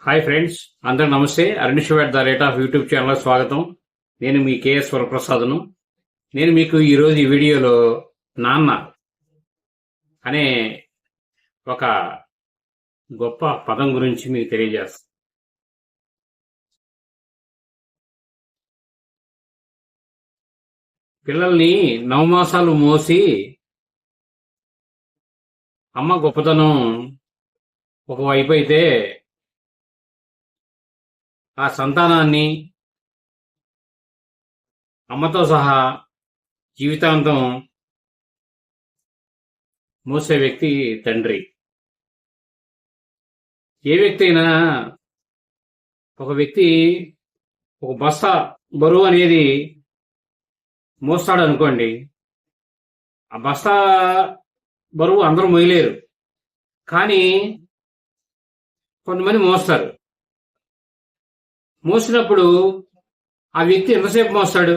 Hi friends, అందరూ నమస్తే. Arun at the rate of YouTube channel స్వాగతం. నేను మీ కేఎస్ వరప్రసాద్ను. నేను మీకు ఈరోజు ఈ వీడియోలో నాన్న అనే ఒక గొప్ప పదం గురించి మీకు తెలియజేస్తాను. పిల్లల్ని నవమాసాలు మోసి అమ్మ గొప్పతనం ఒకవైపు అయితే ఆ సంతానాన్ని అమ్మతో సహా జీవితాంతం మోసే వ్యక్తి తండ్రి. ఏ వ్యక్తి అయినా ఒక వ్యక్తి ఒక బస్తా బరువు అనేది మోస్తాడు అనుకోండి, ఆ బస్తా బరువు అందరూ మోయలేరు, కానీ కొంతమంది మోస్తారు. మోసినప్పుడు ఆ వ్యక్తి ఎంతసేపు మోస్తాడు?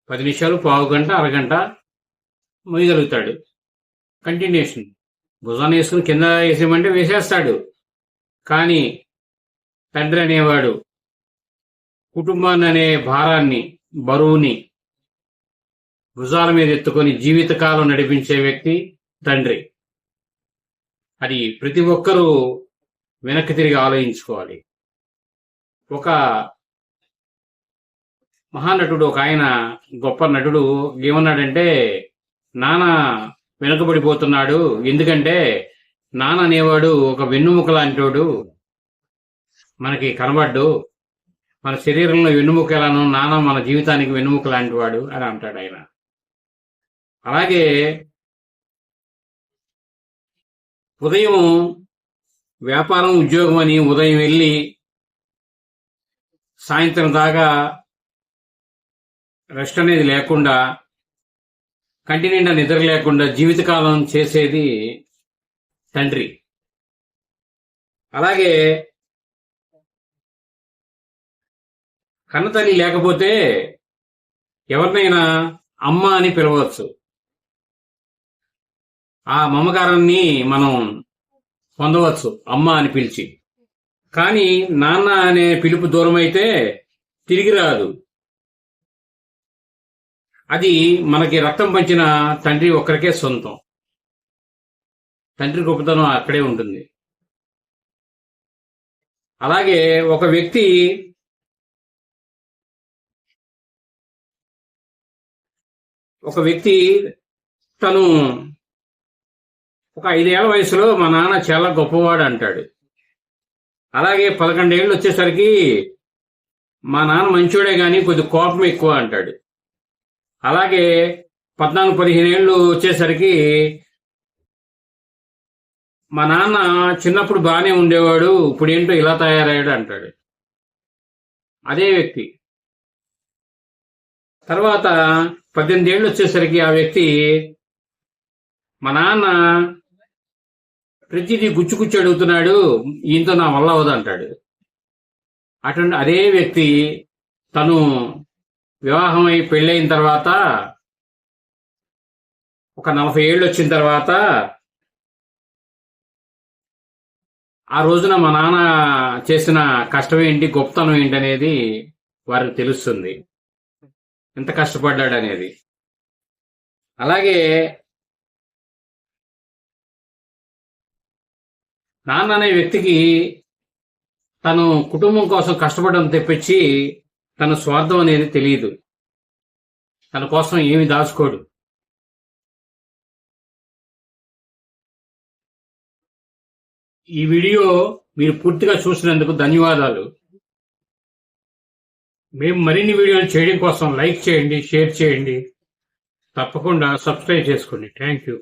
10 నిమిషాలు, పావు గంట, అరగంట మోయగలుగుతాడు. కంటిన్యూషన్. భుజాన్ని వేసుకుని కింద వేసేయమంటే వేసేస్తాడు. కానీ తండ్రి అనేవాడు కుటుంబాన్ని అనే భారాన్ని, బరువుని భుజాల మీద ఎత్తుకొని జీవితకాలం నడిపించే వ్యక్తి తండ్రి. అది ప్రతి ఒక్కరూ వెనక్కి తిరిగి ఆలోచించుకోవాలి. ఒక మహానటుడు, ఒక ఆయన గొప్ప నటుడు ఏమన్నాడంటే, నాన్న వెనుకబడిపోతున్నాడు, ఎందుకంటే నాన్న అనేవాడు ఒక వెన్నుముక లాంటివాడు, మనకి కనబడ్డు, మన శరీరంలో వెన్నుముక ఎలానో నాన్న మన జీవితానికి వెన్నుముక లాంటివాడు అని అంటాడు ఆయన. అలాగే ఉదయం వ్యాపారం, ఉద్యోగం అని ఉదయం వెళ్ళి సాయంత్రం దాకా రెస్ట్ అనేది లేకుండా, కంటి నిండా నిద్ర లేకుండా జీవితకాలం చేసేది తండ్రి. అలాగే కన్నతల్లి లేకపోతే ఎవరినైనా అమ్మ అని పిలవచ్చు. ఆ మమకారాన్ని మనం పొందవచ్చు అమ్మ అని పిలిచి. కానీ నాన్న అనే పిలుపు దూరం అయితే తిరిగి రాదు. అది మనకి రక్తం పంచిన తండ్రి ఒక్కరికే సొంతం. తండ్రి గొప్పతనం అక్కడే ఉంటుంది. అలాగే ఒక వ్యక్తి తను ఒక 5 ఏళ్ల వయసులో మా నాన్న చాలా గొప్పవాడు అంటాడు. అలాగే 11 ఏళ్ళు వచ్చేసరికి మా నాన్న మంచోడే గాని కొద్ది కోపం ఎక్కువ అంటాడు. అలాగే 14-15 ఏళ్ళు వచ్చేసరికి మా నాన్న చిన్నప్పుడు బాగానే ఉండేవాడు, ఇప్పుడు ఏంటో ఇలా తయారయ్యాడు అంటాడు. అదే వ్యక్తి తర్వాత 18 ఏళ్ళు వచ్చేసరికి ఆ వ్యక్తి మా నాన్న ప్రతిదీ గుచ్చుకుచ్చి అడుగుతున్నాడు, ఈయనతో నా వల్ల అవదు అంటాడు. అటువంటి అదే వ్యక్తి తను వివాహమై పెళ్ళైన తర్వాత ఒక 40 ఏళ్ళు వచ్చిన తర్వాత ఆ రోజున మా నాన్న చేసిన కష్టం ఏంటి, గొప్పతనం ఏంటి అనేది వారికి తెలుస్తుంది, ఎంత కష్టపడ్డాడు అనేది. అలాగే నాన్న అనే వ్యక్తికి తను కుటుంబం కోసం కష్టపడడం తెప్పించి తన స్వార్థం అనేది తెలియదు. తన కోసం ఏమి దాచుకోడు. ఈ వీడియో మీరు పూర్తిగా చూసినందుకు ధన్యవాదాలు. మేము మరిన్ని వీడియోలు చేయడం కోసం లైక్ చేయండి, షేర్ చేయండి, తప్పకుండా సబ్స్క్రైబ్ చేసుకోండి. Thank you.